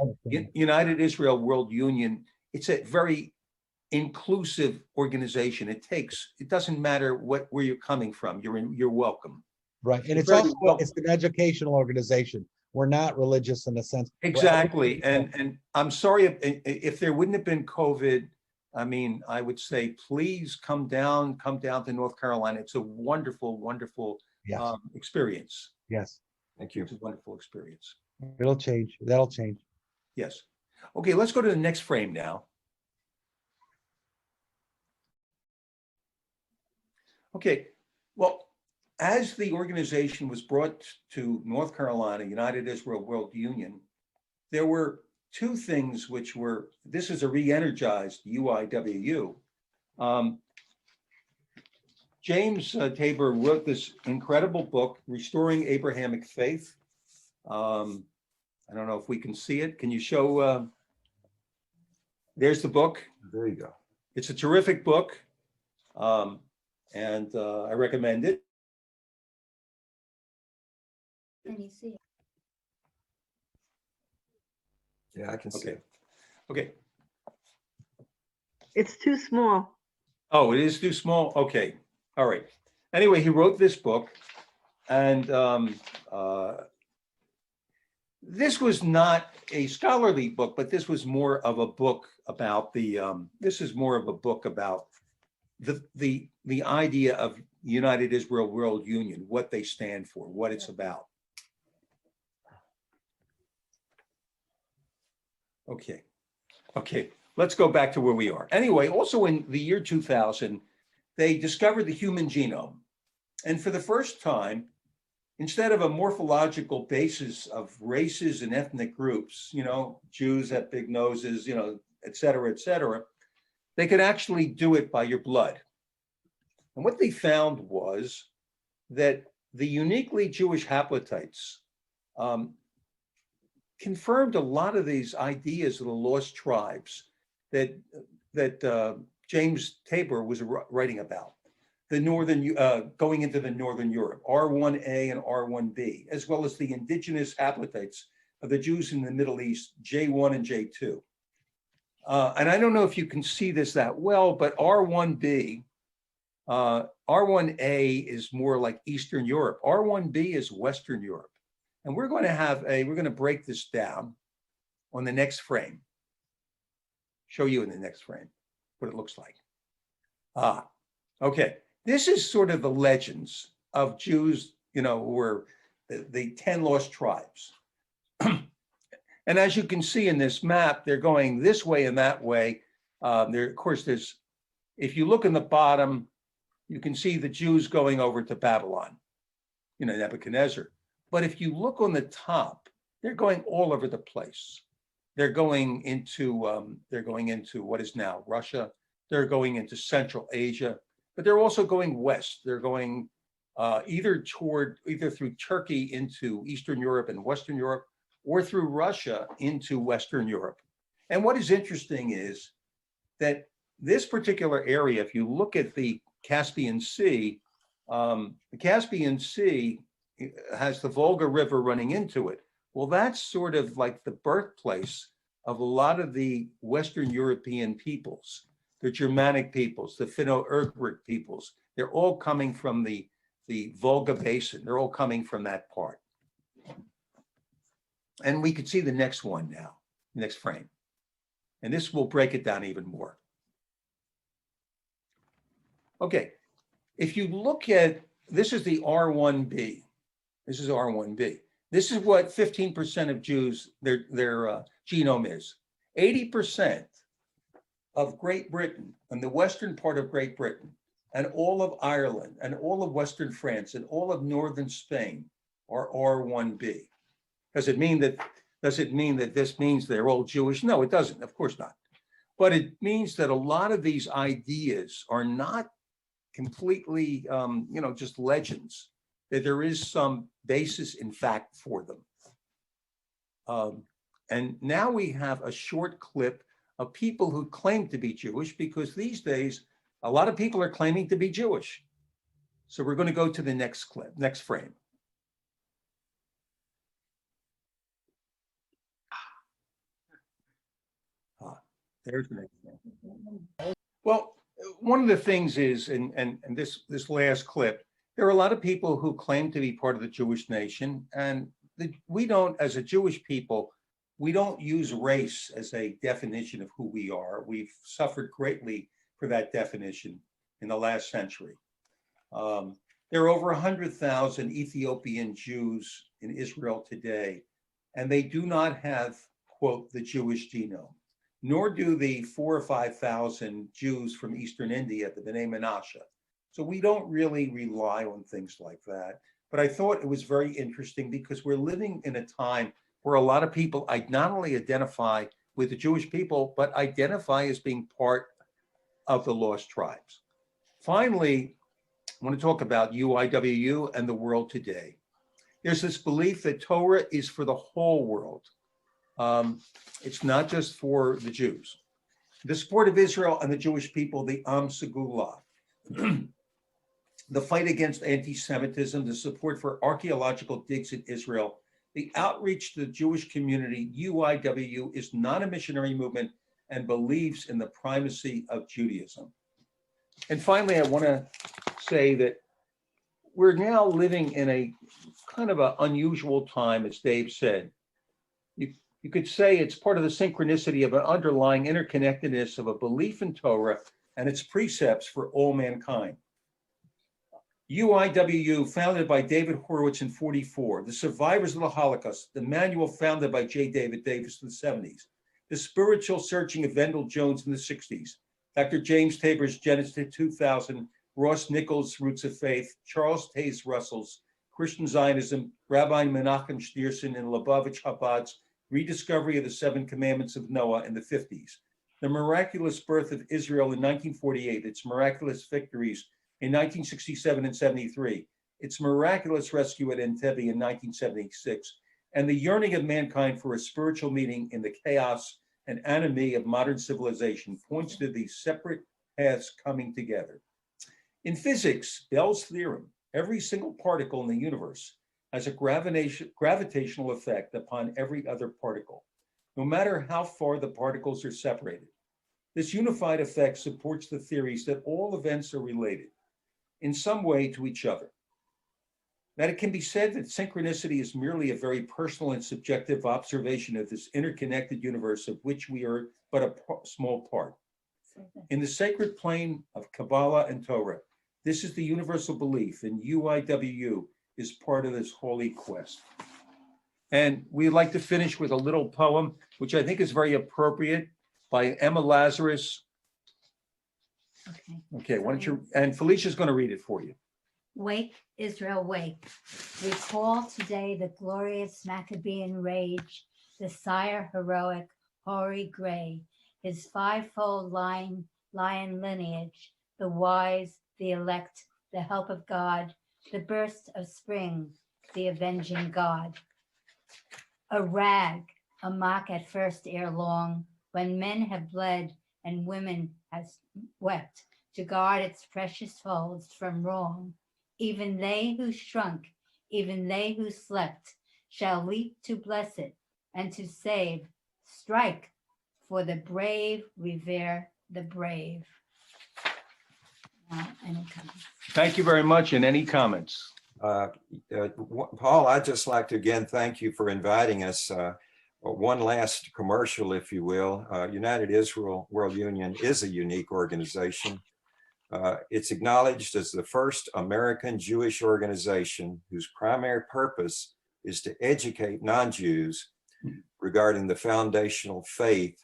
United Israel World Union, it's a very inclusive organization. It doesn't matter where you're coming from. You're welcome. Right. And it's also it's an educational organization. We're not religious in a sense. Exactly. And I'm sorry if there wouldn't have been COVID. I mean, I would say, please come down to North Carolina. It's a wonderful, wonderful experience. Yes. Thank you. It's a wonderful experience. It'll change. That'll change. Yes. Okay, let's go to the next frame now. Okay, well, as the organization was brought to North Carolina, United Israel World Union, there were two things this is a re-energized UIWU. James Tabor wrote this incredible book, Restoring Abrahamic Faith. I don't know if we can see it. Can you show? There's the book. There you go. It's a terrific book, and I recommend it. Can you see it? Yeah, I can see it. Okay. It's too small. Oh, it is too small? Okay. All right. Anyway, he wrote this book, and this was not a scholarly book, but this was more of a book about the idea of United Israel World Union, what they stand for, what it's about. Okay. let's go back to where we are. Anyway, also in the year 2000, they discovered the human genome. And for the first time, instead of a morphological basis of races and ethnic groups, Jews have big noses, et cetera, they could actually do it by your blood. And what they found was that the uniquely Jewish haplotypes confirmed a lot of these ideas of the lost tribes that James Tabor was writing about. The northern, going into the northern Europe, R1A and R1B, as well as the indigenous haplotypes of the Jews in the Middle East, J1 and J2. And I don't know if you can see this that well, but R1B, R1A is more like Eastern Europe. R1B is Western Europe. And we're going to break this down on the next frame. Show you in the next frame what it looks like. Okay. This is sort of the legends of Jews, who were the 10 lost tribes. And as you can see in this map, they're going this way and that way. Of course, if you look in the bottom, you can see the Jews going over to Babylon, Nebuchadnezzar. But if you look on the top, they're going all over the place. They're going into what is now Russia. They're going into Central Asia, but they're also going west. They're going either through Turkey into Eastern Europe and Western Europe, or through Russia into Western Europe. And what is interesting is that this particular area, if you look at the Caspian Sea has the Volga River running into it. Well, that's sort of like the birthplace of a lot of the Western European peoples, the Germanic peoples, the Finno-Ugric peoples. They're all coming from the Volga Basin. They're all coming from that part. And we could see the next one now, next frame. And this will break it down even more. Okay, if you look at, this is the R1B. This is R1B. This is what 15% of Jews, their genome is. 80% of Great Britain and the western part of Great Britain and all of Ireland and all of Western France and all of Northern Spain are R1B. Does it mean that this means they're all Jewish? No, it doesn't, of course not. But it means that a lot of these ideas are not completely, just legends, that there is some basis in fact for them. And now we have a short clip of people who claim to be Jewish, because these days, a lot of people are claiming to be Jewish. So we're going to go to the next clip, next frame. There's the next frame. Well, one of the things is, and this last clip, there are a lot of people who claim to be part of the Jewish nation, and we don't, as a Jewish people, we don't use race as a definition of who we are. We've suffered greatly for that definition in the last century. There are over 100,000 Ethiopian Jews in Israel today, and they do not have, quote, the Jewish genome, nor do the 4,000 or 5,000 Jews from Eastern India, the B'nai Menashe. So we don't really rely on things like that. But I thought it was very interesting because we're living in a time where a lot of people not only identify with the Jewish people, but identify as being part of the lost tribes. Finally, I want to talk about UIWU and the world today. There's this belief that Torah is for the whole world. It's not just for the Jews. The support of Israel and the Jewish people, the Am Segula, the fight against anti-Semitism, the support for archaeological digs in Israel, the outreach to the Jewish community. UIWU is not a missionary movement and believes in the primacy of Judaism. And finally, I want to say that we're now living in a kind of an unusual time, as Dave said. You could say it's part of the synchronicity of an underlying interconnectedness of a belief in Torah and its precepts for all mankind. UIWU, founded by David Horowitz in 1944, the survivors of the Holocaust, the manual founded by J. David Davis in the 1970s, The Spiritual Searching of Vendell Jones in the 60s, Dr. James Tabor's Genesis 2000, Ross Nichols' Roots of Faith, Charles Taze Russell's Christian Zionism, Rabbi Menachem Schneerson and Lubavitch Chabad's Rediscovery of the Seven Commandments of Noah in the 50s, the miraculous birth of Israel in 1948, its miraculous victories in 1967 and 73, its miraculous rescue at Entebbe in 1976, and the yearning of mankind for a spiritual meaning in the chaos and anomie of modern civilization points to these separate paths coming together. In physics, Bell's theorem, every single particle in the universe has a gravitational effect upon every other particle, no matter how far the particles are separated. This unified effect supports the theories that all events are related in some way to each other. That it can be said that synchronicity is merely a very personal and subjective observation of this interconnected universe of which we are but a small part. In the sacred plane of Kabbalah and Torah, this is the universal belief, and UIWU is part of this holy quest. And we'd like to finish with a little poem, which I think is very appropriate, by Emma Lazarus. Okay, why don't you, and Felicia's going to read it for you. Wake, Israel, wake. Recall today the glorious Maccabean rage, the sire heroic, hoary gray, his fivefold lion lineage, the wise, the elect, the help of God, the burst of spring, the avenging God. A rag, a mock at first ere long, when men have bled and women have wept to guard its precious folds from wrong. Even they who shrunk, even they who slept, shall leap to bless it and to save. Strike, for the brave revere the brave. Any comments? Thank you very much. And any comments? Paul, I'd just like to again thank you for inviting us. One last commercial, if you will. United Israel World Union is a unique organization. It's acknowledged as the first American Jewish organization whose primary purpose is to educate non-Jews regarding the foundational faith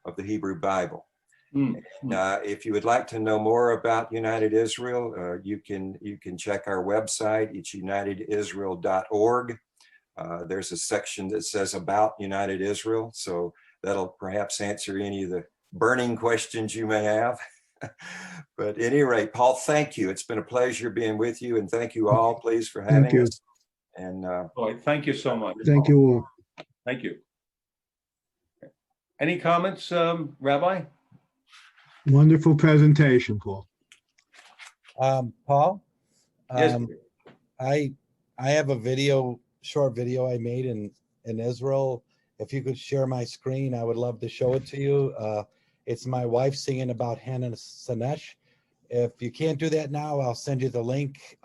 of the Hebrew Bible. If you would like to know more about United Israel, you can check our website. It's unitedisrael.org. There's a section that says about United Israel, so that'll perhaps answer any of the burning questions you may have. But at any rate, Paul, thank you. It's been a pleasure being with you, and thank you all, please, for having us. And Thank you so much. Thank you all. Thank you. Any comments, Rabbi? Wonderful presentation, Paul. Paul? Yes. I have a short video I made in Israel. If you could share my screen, I would love to show it to you. It's my wife singing about Hannah Sanesh. If you can't do that now, I'll send you the link.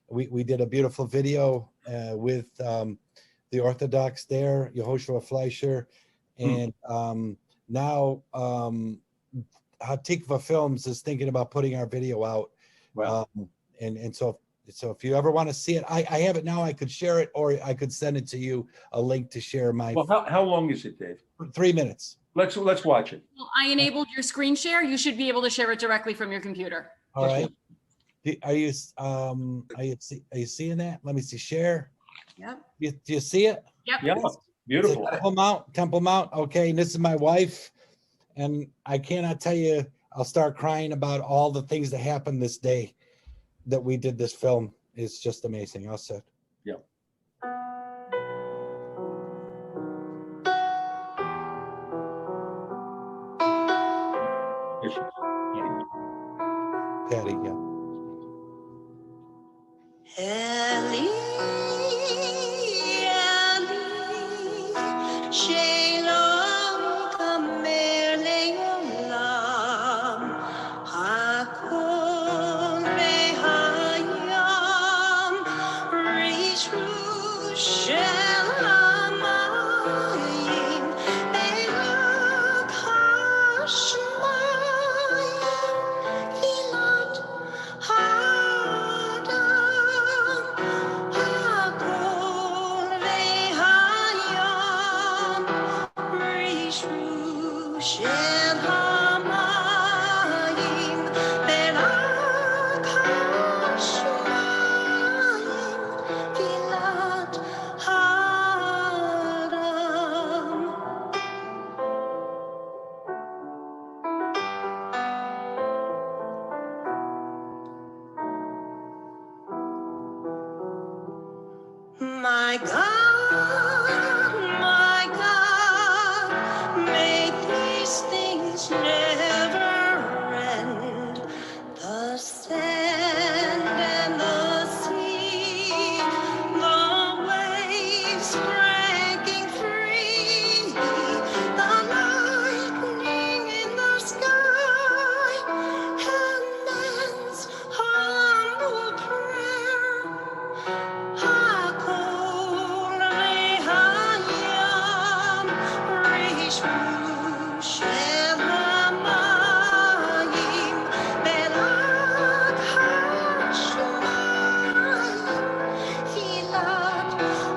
We did a beautiful video with the Orthodox there, Yehoshua Fleischer, and now Hatikva Films is thinking about putting our video out. Wow. And so if you ever want to see it, I have it now. I could share it, or I could send it to you, a link to share my. Well, how long is it, Dave? 3 minutes. Let's watch it. Well, I enabled your screen share. You should be able to share it directly from your computer. All right. Are you seeing that? Let me see. Share. Yep. Do you see it? Yep. Yeah, beautiful. Temple Mount. Okay, and this is my wife, and I cannot tell you. I'll start crying about all the things that happened this day that we did this film. It's just amazing. I'll say. Yeah. Patty, yeah. Eli, Shalom, Kamer Leolam, Hakol Mehayam, Rishru Shelamayim, Elok Hashmayim, Ilat Hadam, my God, may these things never end. The sand and the sea, the waves breaking free, the lightning in the sky, and man's humble prayer. Hakol hayam rishmu shel hamayim belak hashamayim hilat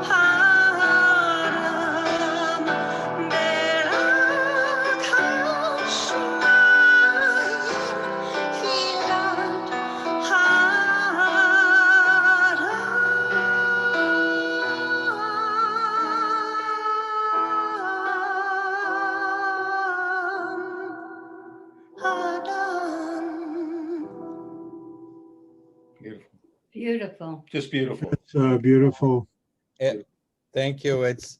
haram belak hashamayim hilat Beautiful. Beautiful. Just beautiful. It's beautiful. Thank you. It's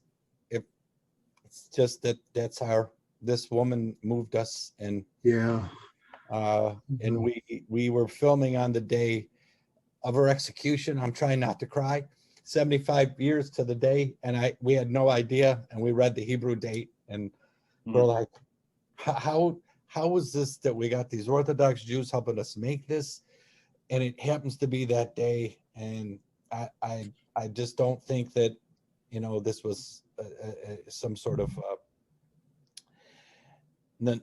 just that's how this woman moved us, and Yeah. and we were filming on the day of her execution. I'm trying not to cry. 75 years to the day, and we had no idea, and we read the Hebrew date, and we're like, how is this that we got these Orthodox Jews helping us make this, and it happens to be that day, and I just don't think that, you know, this was some sort of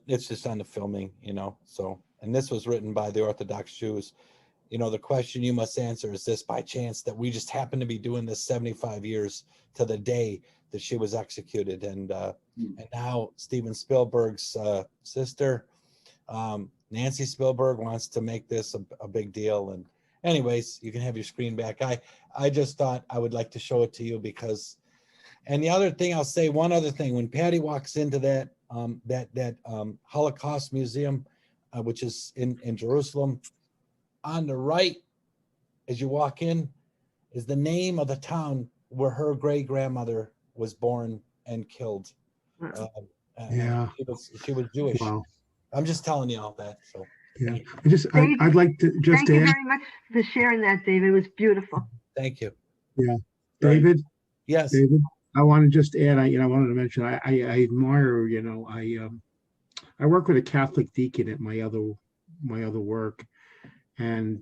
it's just on the filming, you know. So, and this was written by the Orthodox Jews. You know, the question you must answer is this: by chance that we just happen to be doing this 75 years to the day that she was executed, and now Steven Spielberg's sister, Nancy Spielberg, wants to make this a big deal. And anyways, you can have your screen back. I just thought I would like to show it to you because, and the other thing I'll say, one other thing, when Patty walks into that Holocaust Museum, which is in Jerusalem, on the right, as you walk in, is the name of the town where her great grandmother was born and killed. Yeah. She was Jewish. Wow. I'm just telling you all that. So Yeah. David, I'd like to just Thank you add, very much for sharing that, David. It was beautiful. thank you. yeah, David, Yes. David, I want to just add, I wanted to mention, I admire, I work with a Catholic deacon at my other work. And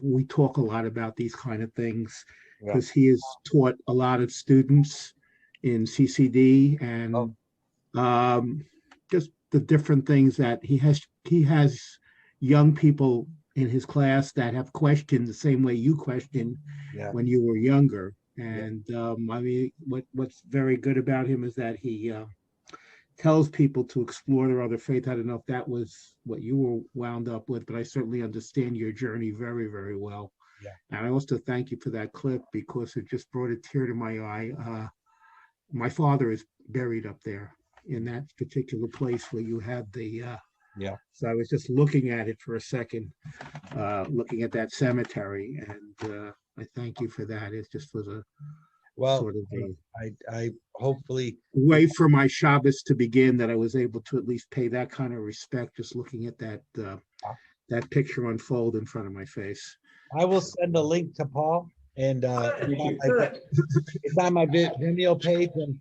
we talk a lot about these kind of things because he has taught a lot of students in CCD and just the different things that he has young people in his class that have questioned the same way you questioned when you were younger. And I mean, what's very good about him is that he tells people to explore their other faith. I don't know if that was what you were wound up with, but I certainly understand your journey very, very well. Yeah. And I also thank you for that clip because it just brought a tear to my eye. My father is buried up there in that particular place where you had the, so I was just looking at it for a second, looking at that cemetery, and I thank you for that. It just was a sort of I hopefully way for my Shabbos to begin that I was able to at least pay that kind of respect just looking at that that picture unfold in front of my face. I will send a link to Paul, and it's on my Vimeo page, and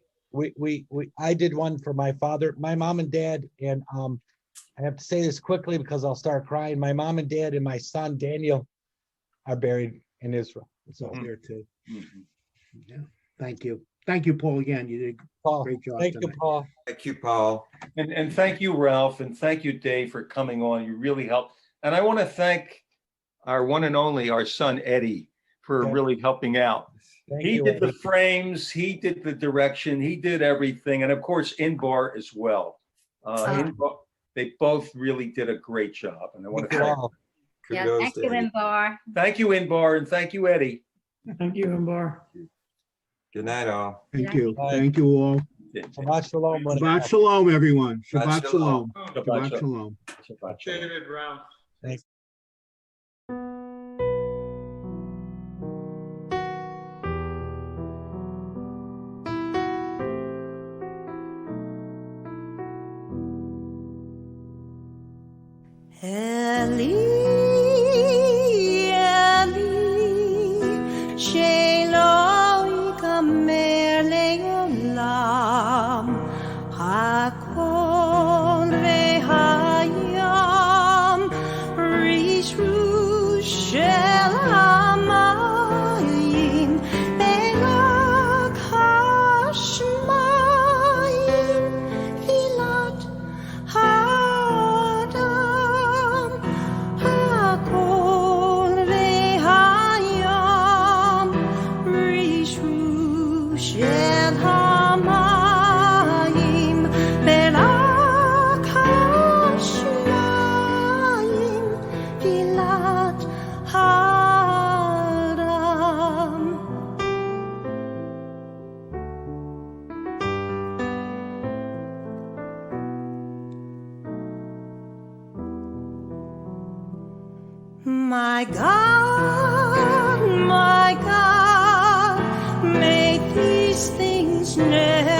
I did one for my father, my mom and dad, and I have to say this quickly because I'll start crying. My mom and dad and my son Daniel are buried in Israel. So There too. Yeah. Thank you. Thank you, Paul, again. You did a great job. Thank you, tonight. Paul. Thank you, Paul. And thank you, Ralph, and thank you, Dave, for coming on. You really helped. And I want to thank our one and only, our son, Eddie, for really helping out. He did the frames, he did the direction, he did everything. And of course, Inbar as well. They both really did a great job. And I want to thank Yeah, thank you, Inbar. Thank you, Inbar, and thank you, Eddie. Thank you, Inbar. Good night, all. Thank you. Thank you all. Shabbat shalom. Shabbat shalom, everyone. Shabbat Shabbat shalom. Shabbat Shabbat shalom. shalom. David, Ralph. Thanks. Eli, Eli, Sheloi kamer leolam, hakol vehayam, rishru shel hamayim, belak hashmayim, hilat Adam, hakol vehayam, rishru shel hamayim, belak hashmayim, hilat Adam. My God, make these things never